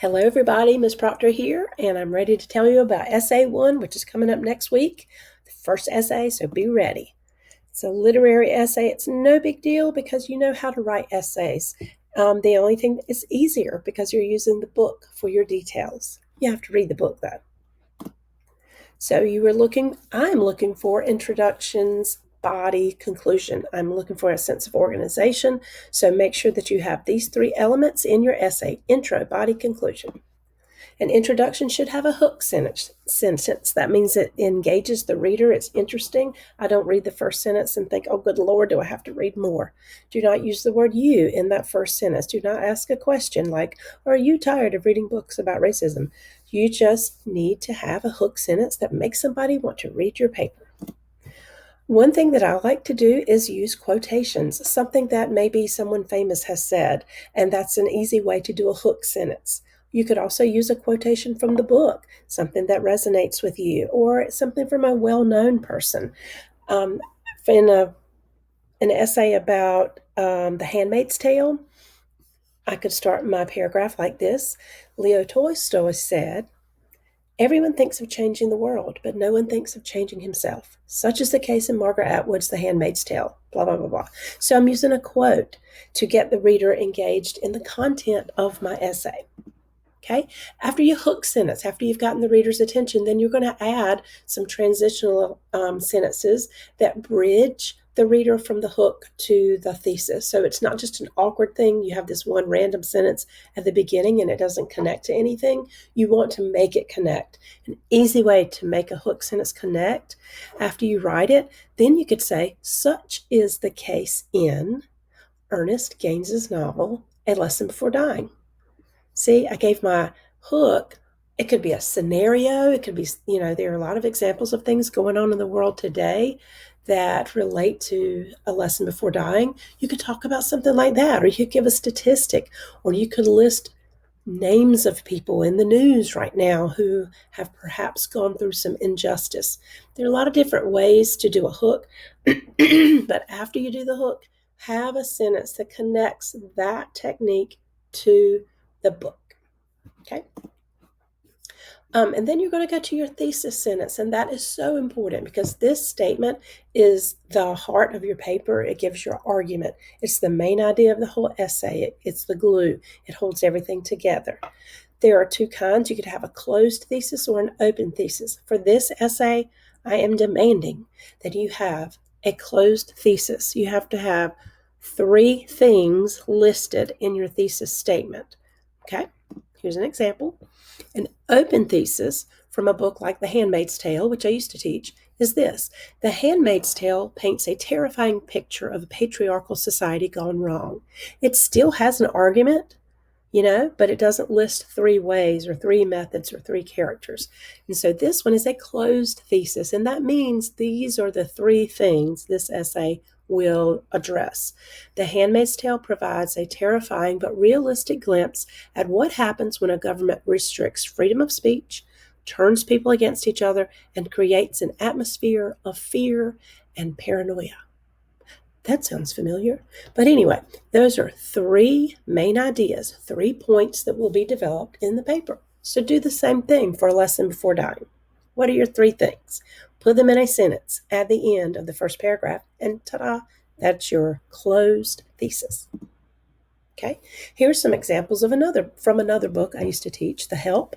Hello, everybody. Ms. Proctor here, and I'm ready to tell you about Essay 1, which is coming up next week. The first essay, so be ready. It's a literary essay. It's no big deal because you know how to write essays. The only thing that is easier because you're using the book for your details. You have to read the book, though. So I'm looking for introductions, body, conclusion. I'm looking for a sense of organization. So make sure that you have these three elements in your essay: intro, body, conclusion. An introduction should have a hook sentence. That means it engages the reader. It's interesting. I don't read the first sentence and think, oh, good Lord, do I have to read more? Do not use the word you in that first sentence. Do not ask a question like, are you tired of reading books about racism? You just need to have a hook sentence that makes somebody want to read your paper. One thing that I like to do is use quotations, something that maybe someone famous has said, and that's an easy way to do a hook sentence. You could also use a quotation from the book, something that resonates with you, or something from a well-known person. In an essay about The Handmaid's Tale, I could start my paragraph like this. Leo Tolstoy said, everyone thinks of changing the world, but no one thinks of changing himself. Such is the case in Margaret Atwood's The Handmaid's Tale, blah, blah, blah, blah. So I'm using a quote to get the reader engaged in the content of my essay. Okay? After you hook sentence, after you've gotten the reader's attention, then you're going to add some transitional sentences that bridge the reader from the hook to the thesis. So it's not just an awkward thing. You have this one random sentence at the beginning and it doesn't connect to anything. You want to make it connect. An easy way to make a hook sentence connect after you write it, then you could say, such is the case in Ernest Gaines's novel, A Lesson Before Dying. See, I gave my hook. It could be a scenario. It could be, there are a lot of examples of things going on in the world today that relate to A Lesson Before Dying. You could talk about something like that, or you could give a statistic, or you could list names of people in the news right now who have perhaps gone through some injustice. There are a lot of different ways to do a hook, but after you do the hook, have a sentence that connects that technique to the book. Okay. And then you're going to go to your thesis sentence, and that is so important because this statement is the heart of your paper. It gives your argument. It's the main idea of the whole essay. It's the glue. It holds everything together. There are two kinds. You could have a closed thesis or an open thesis. For this essay, I am demanding that you have a closed thesis. You have to have 3 things listed in your thesis statement. Okay, here's an example. An open thesis from a book like The Handmaid's Tale, which I used to teach, is this. The Handmaid's Tale paints a terrifying picture of a patriarchal society gone wrong. It still has an argument, but it doesn't list 3 ways or 3 methods or 3 characters. And so this one is a closed thesis, and that means these are the 3 things this essay will address. The Handmaid's Tale provides a terrifying but realistic glimpse at what happens when a government restricts freedom of speech, turns people against each other, and creates an atmosphere of fear and paranoia. That sounds familiar. But anyway, those are 3 main ideas, 3 points that will be developed in the paper. So do the same thing for A Lesson Before Dying. What are your 3 things? Put them in a sentence at the end of the first paragraph, and ta-da, that's your closed thesis. Okay, here's some examples of from another book I used to teach, The Help,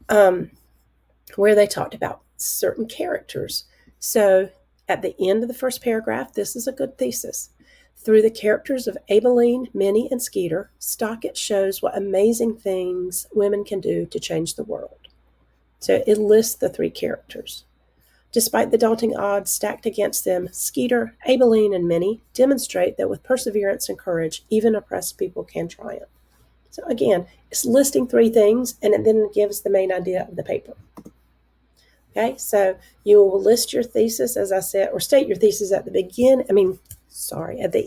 where they talked about certain characters. So at the end of the first paragraph, this is a good thesis. Through the characters of Abilene, Minnie, and Skeeter, Stockett shows what amazing things women can do to change the world. So it lists the 3 characters. Despite the daunting odds stacked against them, Skeeter, Abilene, and Minnie demonstrate that with perseverance and courage, even oppressed people can triumph. So again, it's listing 3 things, and then it gives the main idea of the paper. Okay, so you will list your thesis, as I said, or state your thesis at the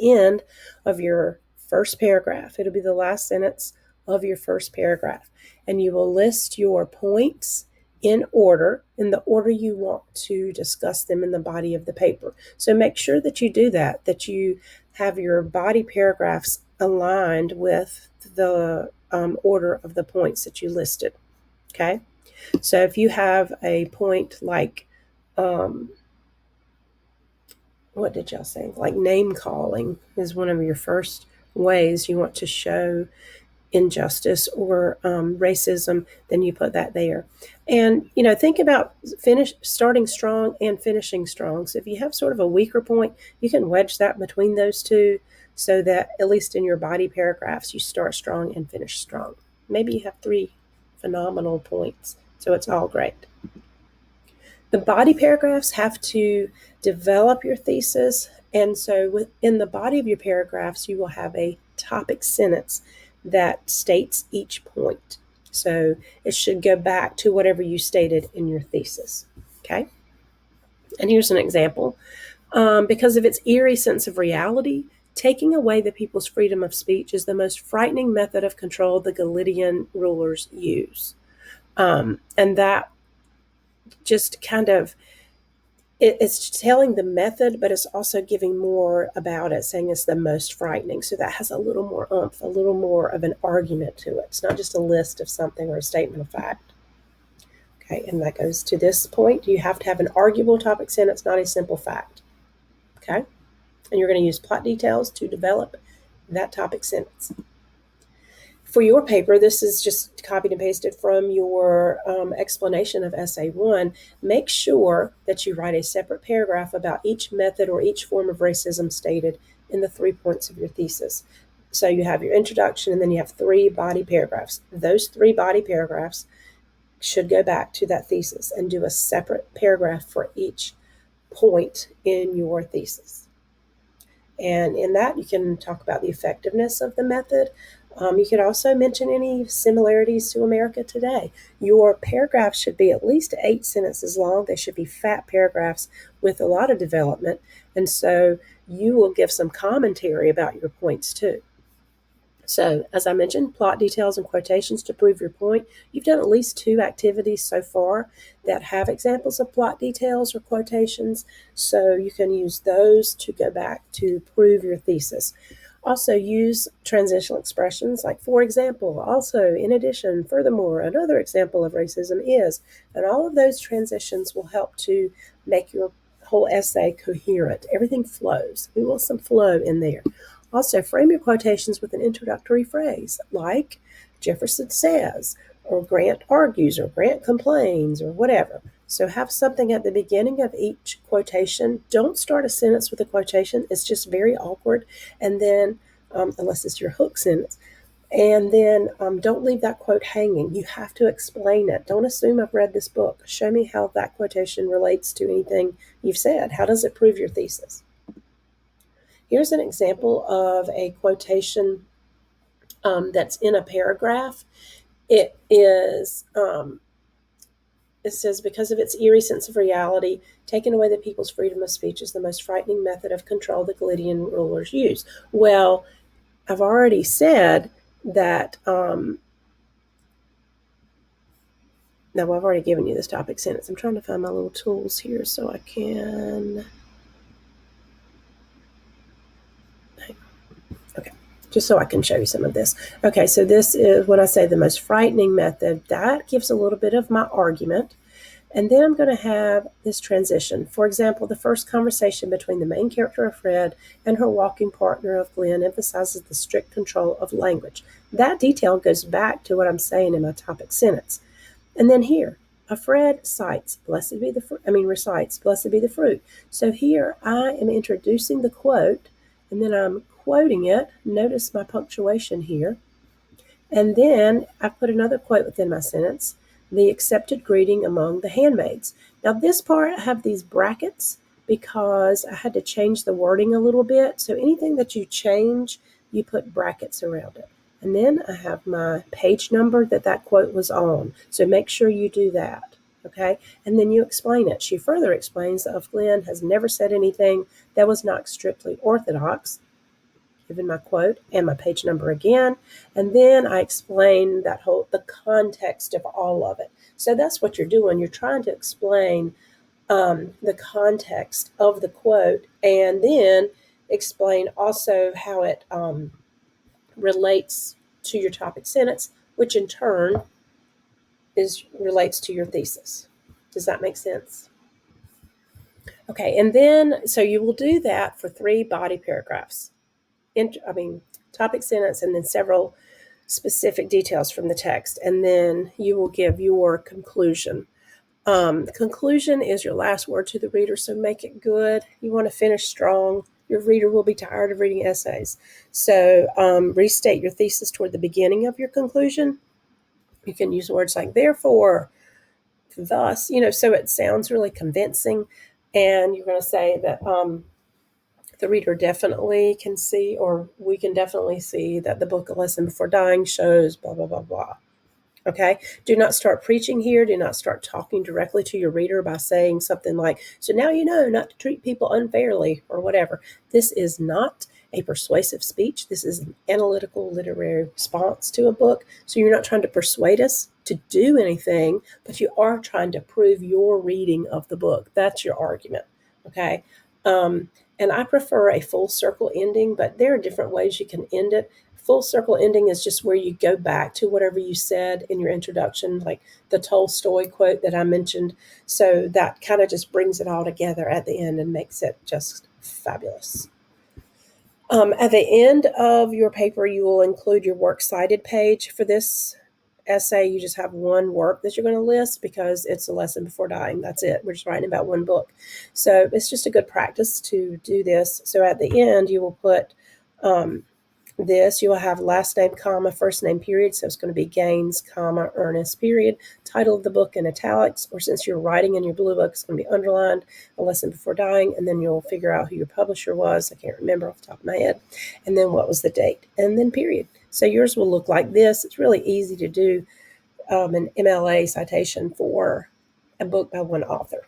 end of your first paragraph. It'll be the last sentence of your first paragraph. And you will list your points in the order you want to discuss them in the body of the paper. So make sure that you do that you have your body paragraphs aligned with the order of the points that you listed. Okay, so if you have a point like, what did y'all say? Like name calling is one of your first ways you want to show injustice or racism, then you put that there. And, think about starting strong and finishing strong. So if you have sort of a weaker point, you can wedge that between those two so that at least in your body paragraphs, you start strong and finish strong. Maybe you have 3 phenomenal points, so it's all great. The body paragraphs have to develop your thesis, and so within the body of your paragraphs, you will have a topic sentence that states each point. So it should go back to whatever you stated in your thesis. Okay? And here's an example. Because of its eerie sense of reality, taking away the people's freedom of speech is the most frightening method of control the Galilean rulers use. And that just kind of, it's telling the method, but it's also giving more about it, saying it's the most frightening. So that has a little more oomph, a little more of an argument to it. It's not just a list of something or a statement of fact. Okay, and that goes to this point. You have to have an arguable topic sentence, not a simple fact. Okay, and you're going to use plot details to develop that topic sentence. For your paper, this is just copied and pasted from your explanation of Essay 1. Make sure that you write a separate paragraph about each method or each form of racism stated in the 3 points of your thesis. So you have your introduction, and then you have 3 body paragraphs. Those 3 body paragraphs should go back to that thesis and do a separate paragraph for each point in your thesis. And in that, you can talk about the effectiveness of the method. You could also mention any similarities to America today. Your paragraphs should be at least 8 sentences long. They should be fat paragraphs with a lot of development. And so you will give some commentary about your points too. So, as I mentioned, plot details and quotations to prove your point. You've done at least 2 activities so far that have examples of plot details or quotations, so you can use those to go back to prove your thesis. Also, use transitional expressions like, for example, also, in addition, furthermore, another example of racism is, and all of those transitions will help to make your whole essay coherent. Everything flows. We want some flow in there. Also, frame your quotations with an introductory phrase like Jefferson says, or Grant argues, or Grant complains, or whatever. So have something at the beginning of each quotation. Don't start a sentence with a quotation. It's just very awkward. And then, unless it's your hook sentence, and then don't leave that quote hanging. You have to explain it. Don't assume I've read this book. Show me how that quotation relates to anything you've said. How does it prove your thesis? Here's an example of a quotation that's in a paragraph. It is, it says, because of its eerie sense of reality, taking away the people's freedom of speech is the most frightening method of control the Galilean rulers use. Well, I've already said that, now I've already given you this topic sentence. I'm trying to find my little tools here so I can... Okay, just so I can show you some of this. Okay, so this is when I say the most frightening method. That gives a little bit of my argument. And then I'm going to have this transition. For example, the first conversation between the main character of Fred and her walking partner of Glenn emphasizes the strict control of language. That detail goes back to what I'm saying in my topic sentence. And then here, Fred recites, blessed be the fruit. So here I am introducing the quote, and then I'm quoting it. Notice my punctuation here. And then I put another quote within my sentence, the accepted greeting among the handmaids. Now this part, I have these brackets because I had to change the wording a little bit. So anything that you change, you put brackets around it. And then I have my page number that quote was on. So make sure you do that. Okay, and then you explain it. She further explains that Glenn has never said anything that was not strictly orthodox, given my quote and my page number again, and then I explain the context of all of it. So that's what you're doing. You're trying to explain the context of the quote, and then explain also how it relates to your topic sentence, which in turn relates to your thesis. Does that make sense? Okay, and then, so you will do that for 3 body paragraphs. Topic sentence, and then several specific details from the text, and then you will give your conclusion. Conclusion is your last word to the reader, so make it good. You want to finish strong. Your reader will be tired of reading essays. So restate your thesis toward the beginning of your conclusion. You can use words like therefore, thus, so it sounds really convincing. And you're going to say that the reader definitely can see, or we can definitely see, that the book A Lesson Before Dying shows blah, blah, blah, blah. Okay? Do not start preaching here. Do not start talking directly to your reader by saying something like, so now you know not to treat people unfairly, or whatever. This is not a persuasive speech. This is an analytical literary response to a book. So you're not trying to persuade us to do anything, but you are trying to prove your reading of the book. That's your argument. Okay? And I prefer a full circle ending, but there are different ways you can end it. Full circle ending is just where you go back to whatever you said in your introduction, like the Tolstoy quote that I mentioned. So that kind of just brings it all together at the end and makes it just fabulous. At the end of your paper, you will include your works cited page. For this essay, you just have one work that you're going to list because it's A Lesson Before Dying. That's it. We're just writing about one book. So it's just a good practice to do this. So at the end, you will put this. You will have last name, comma, first name, period. So it's going to be Gaines, comma, Ernest, period. Title of the book in italics, or since you're writing in your blue book, it's going to be underlined, A Lesson Before Dying. And then you'll figure out who your publisher was. I can't remember off the top of my head. And then what was the date, and then period. So yours will look like this. It's really easy to do an MLA citation for a book by one author.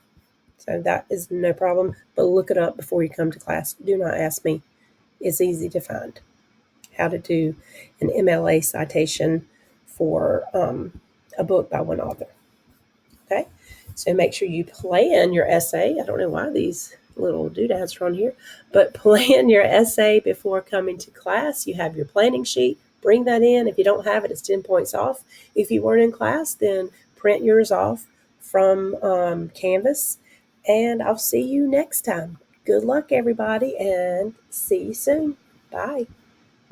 So that is no problem, but look it up before you come to class. Do not ask me. It's easy to find how to do an MLA citation for a book by one author. Okay, so make sure you plan your essay. I don't know why these little doodads are on here, but plan your essay before coming to class. You have your planning sheet. Bring that in. If you don't have it, it's 10 points off. If you weren't in class, then print yours off from Canvas, and I'll see you next time. Good luck, everybody, and see you soon. Bye.